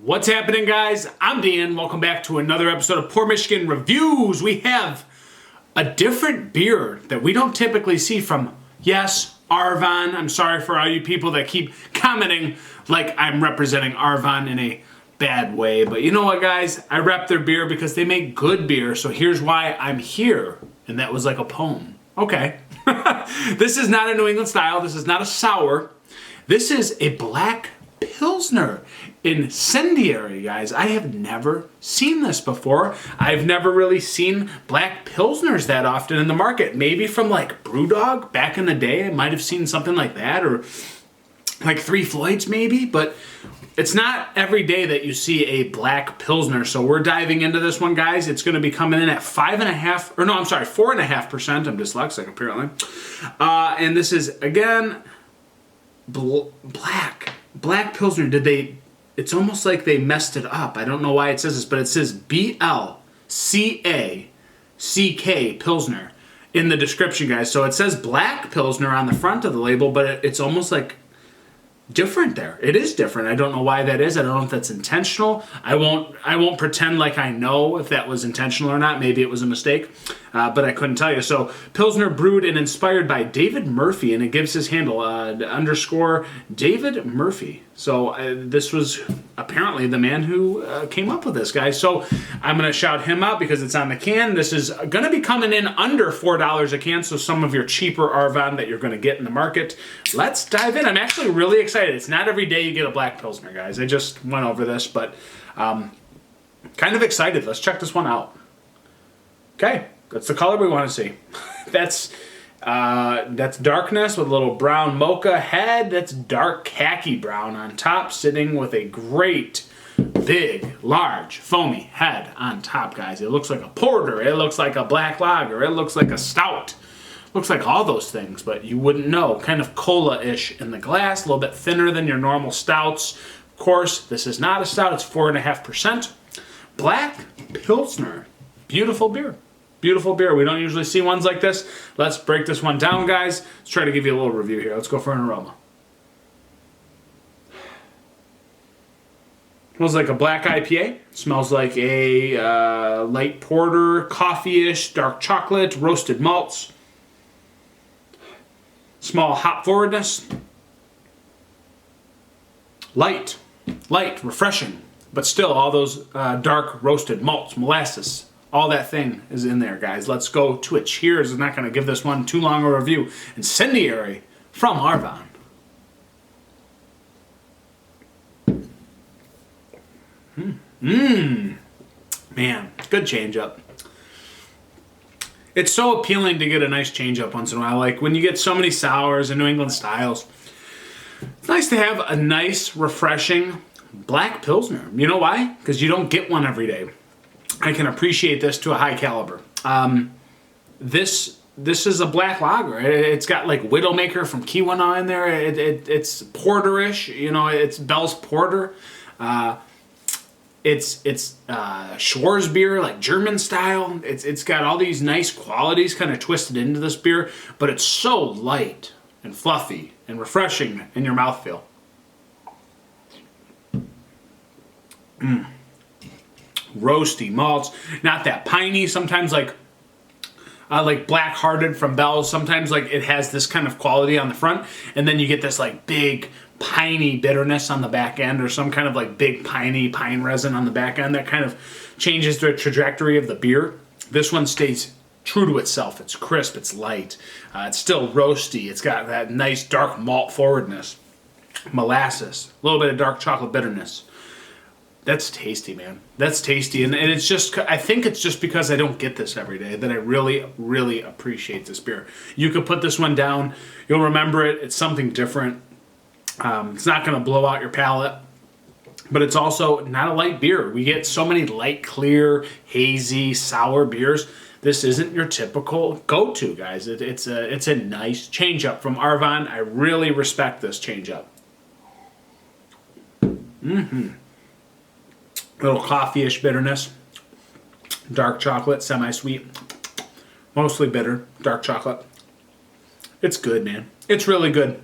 What's happening, guys? I'm Dan. Welcome back to another episode of Poor Michigan Reviews. We have a different beer that we don't typically see from, yes, Arvon. I'm sorry for all you people that keep commenting like I'm representing Arvon in a bad way. But you know what, guys? I rep their beer because they make good beer. So here's why I'm here. And that was like a poem. Okay. This is not a New England style. This is not a sour. This is a Black Pilsner. Incendiary, guys. I have never seen this before. I've never really seen Black Pilsners that often in the market. Maybe from like Brewdog back in the day. I might have seen something like that, or like Three Floyds maybe, but it's not every day that you see a Black Pilsner. So we're diving into this one, guys. It's going to be coming in at 4.5%. I'm dyslexic, apparently. And this is, again, Black Pilsner. It's almost like they messed it up. I don't know why it says this, but it says B-L-C-A-C-K Pilsner in the description, guys. So it says Black Pilsner on the front of the label, but it's almost like different there. It is different. I don't know why that is. I don't know if that's intentional. I won't pretend like I know if that was intentional or not. Maybe it was a mistake, but I couldn't tell you. So Pilsner brewed and inspired by David Murphy, and it gives his handle _ David Murphy. So this was apparently the man who came up with this, guy. So I'm going to shout him out because it's on the can. This is going to be coming in under $4 a can, so some of your cheaper Arvon that you're going to get in the market. Let's dive in. I'm actually really excited. It's not every day you get a Black Pilsner, guys. I just went over this, but kind of excited. Let's check this one out. Okay, that's the color we want to see. That's darkness with a little brown mocha head. That's dark khaki brown on top, sitting with a great, big, large, foamy head on top, guys. It looks like a porter. It looks like a black lager. It looks like a stout. Looks like all those things, but you wouldn't know. Kind of cola-ish in the glass, a little bit thinner than your normal stouts. Of course, this is not a stout. It's 4.5%. Black Pilsner. Beautiful beer. Beautiful beer. We don't usually see ones like this. Let's break this one down, guys. Let's try to give you a little review here. Let's go for an aroma. Smells like a black IPA. Smells like a light porter, coffee-ish, dark chocolate, roasted malts. Small hop forwardness. Light, refreshing, but still all those dark roasted malts, molasses. All that thing is in there, guys. Let's go to a cheers. I'm not going to give this one too long a review. Incendiary from Arvon. Man, good change up. It's so appealing to get a nice change up once in a while. Like when you get so many sours and New England styles, it's nice to have a nice, refreshing Black Pilsner. You know why? Because you don't get one every day. I can appreciate this to a high caliber. This is a black lager. It's got like Widowmaker from Keweenaw in there. It's porterish. You know, it's Bell's Porter. It's Schwarzbier, like German style. It's got all these nice qualities kind of twisted into this beer, but it's so light and fluffy and refreshing in your mouthfeel. Roasty malts, not that piney. Sometimes like Black Hearted from Bell's. Sometimes like it has this kind of quality on the front, and then you get this like big piney bitterness on the back end, or some kind of like big piney pine resin on the back end that kind of changes the trajectory of the beer. This one stays true to itself. It's crisp, it's light, it's still roasty. It's got that nice dark malt forwardness, molasses, a little bit of dark chocolate bitterness. That's tasty, man. That's tasty. And it's just, I think it's just because I don't get this every day that I really, really appreciate this beer. You could put this one down. You'll remember it. It's something different. It's not going to blow out your palate, but it's also not a light beer. We get so many light, clear, hazy, sour beers. This isn't your typical go-to, guys. It's a nice change-up from Arvon. I really respect this change-up. Little coffee-ish bitterness. Dark chocolate, semi-sweet. Mostly bitter, dark chocolate. It's good, man. It's really good.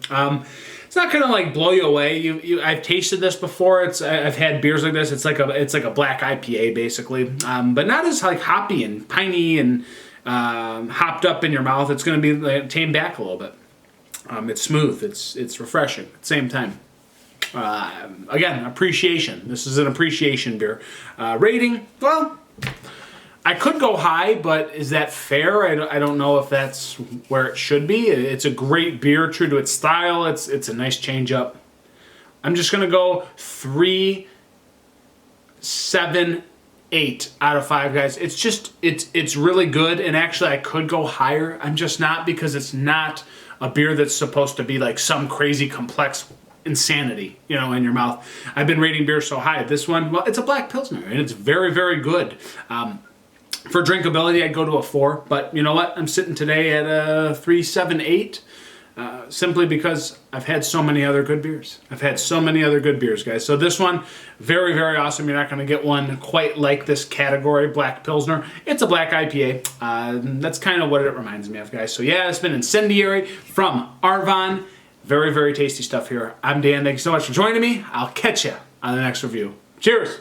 It's not gonna like blow you away. I've tasted this before. I've had beers like this. It's like a black IPA basically, but not as like hoppy and piney and hopped up in your mouth. It's gonna be like, tamed back a little bit. It's smooth. It's refreshing at the same time. Again, appreciation. This is an appreciation beer. Rating, well, I could go high, but is that fair? I don't know if that's where it should be. It's a great beer, true to its style. It's a nice change up. I'm just gonna go 3, 7, 8 out of 5, guys. It's really good, and actually I could go higher. I'm just not, because it's not a beer that's supposed to be like some crazy complex insanity, you know, in your mouth. I've been rating beer so high. This one, well, it's a Black Pilsner, and it's very, very good. For drinkability, I'd go to a 4, but you know what? I'm sitting today at a 3, 7, 8, simply because I've had so many other good beers. I've had so many other good beers, guys. So this one, very, very awesome. You're not going to get one quite like this category, Black Pilsner. It's a black IPA. That's kind of what it reminds me of, guys. So yeah, it's been Incendiary from Arvon. Very, very tasty stuff here. I'm Dan. Thank you so much for joining me. I'll catch you on the next review. Cheers!